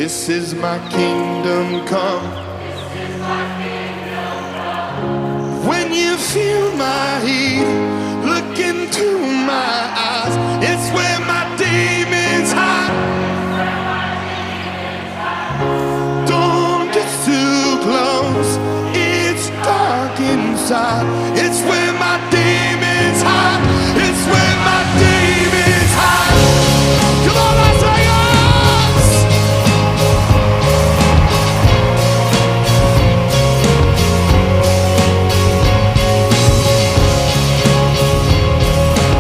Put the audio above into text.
This is my kingdom come. When you feel my heat, look into my eyes. It's where my demons hide. Don't get too close, it's dark inside.